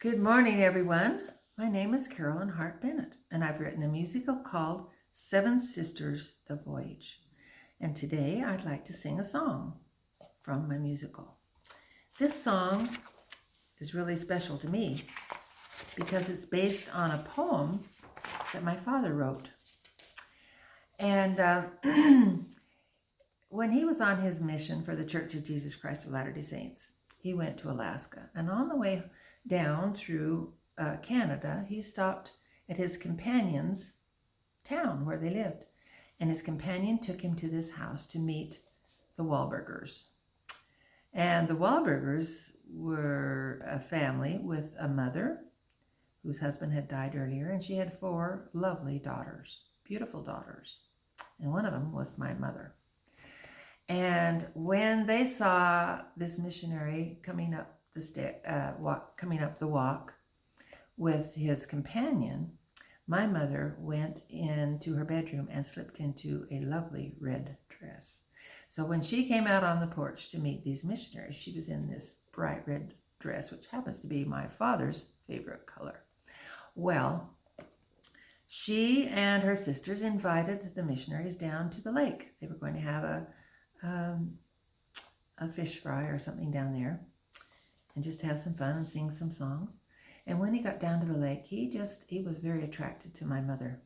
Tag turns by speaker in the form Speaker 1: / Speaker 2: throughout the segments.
Speaker 1: Good morning, everyone. My name is Carolyn Hart Bennett, and I've written a musical called Seven Sisters, The Voyage. And today I'd like to sing a song from my musical. This song is really special to me because it's based on a poem that my father wrote. And when he was on his mission for the Church of Jesus Christ of Latter-day Saints, he went to Alaska. And on the way down through Canada, he stopped at his companion's town where they lived. And his companion took him to this house to meet the Wahlburgers. And the Wahlburgers were a family with a mother whose husband had died earlier, and she had 4 lovely daughters, beautiful daughters. And one of them was my mother. And when they saw this missionary coming up the walk with his companion, my mother went into her bedroom and slipped into a lovely red dress. So when she came out on the porch to meet these missionaries, she was in this bright red dress, which happens to be my father's favorite color. Well, she and her sisters invited the missionaries down to the lake. They were going to have a fish fry or something down there and just have some fun and sing some songs. And when he got down to the lake, he was very attracted to my mother.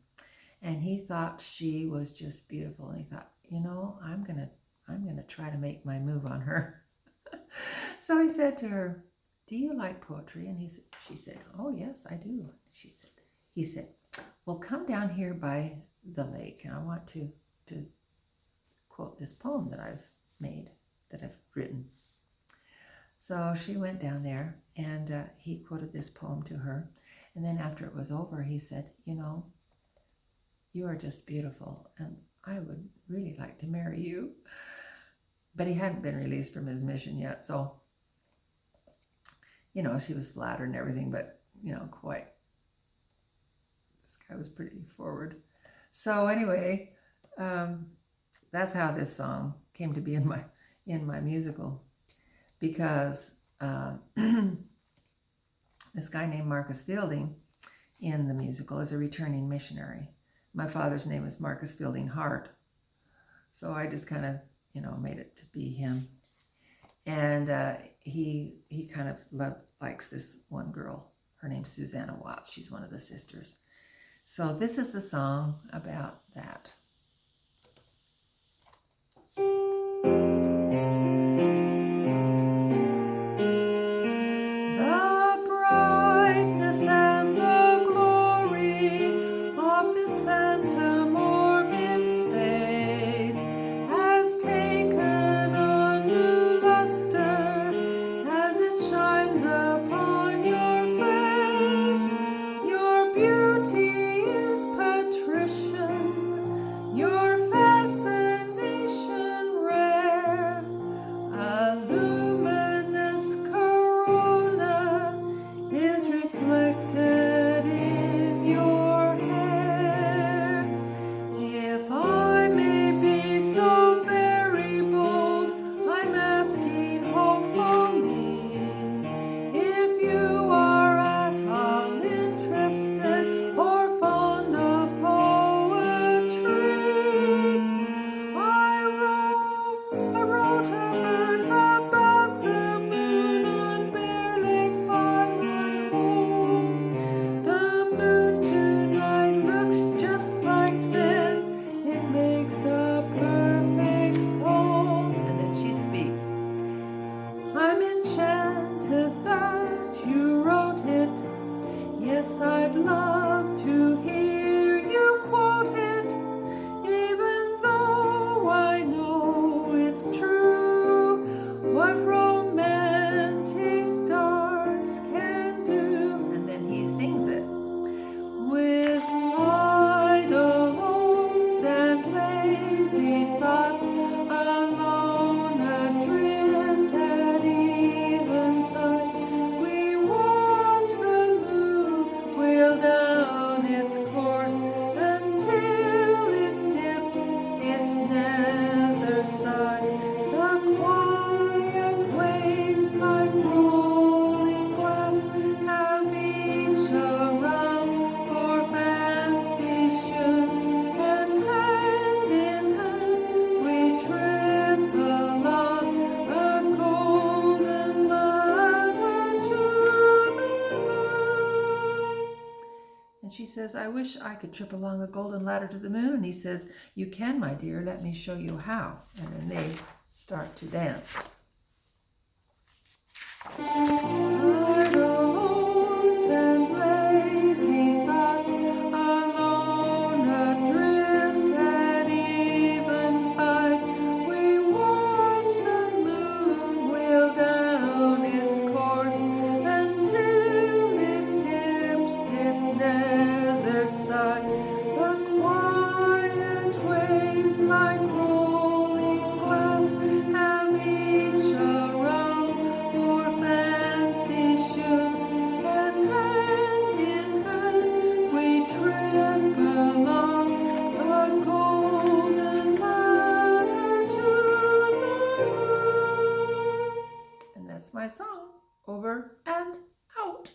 Speaker 1: And he thought she was just beautiful. And he thought, I'm gonna try to make my move on her. So he said to her, "Do you like poetry?" And she said, "Oh yes, I do." He said, "Well, come down here by the lake, and I want to quote this poem that I've written." So she went down there, and he quoted this poem to her. And then after it was over, he said, "You are just beautiful, and I would really like to marry you." But he hadn't been released from his mission yet, so, she was flattered and everything, but, this guy was pretty forward. So anyway, that's how this song came to be in my musical, because this guy named Marcus Fielding in the musical is a returning missionary. My father's name is Marcus Fielding Hart, so I just kind of made it to be him. And he kind of likes this one girl. Her name's Susanna Watts. She's one of the sisters. So this is the song about that. Yes, I'd love to hear you quote it, even though I know it's true. What romantic darts can do. And then he sings it. With idle hopes and lazy thoughts, alone adrift at eventide, we watch the moon wheel down she says, I wish I could trip along a golden ladder to the moon. And he says, you can, my dear, let me show you how. And then they start to dance. Idle and lazy thoughts, alone adrift at eventide, we watch the moon wheel down its course until it dips its nether side. The quiet waves, like rolling glass, have each a round for fancy shoot, and hand in hand we trip along the golden ladder to the moon. And that's my song. Over and out.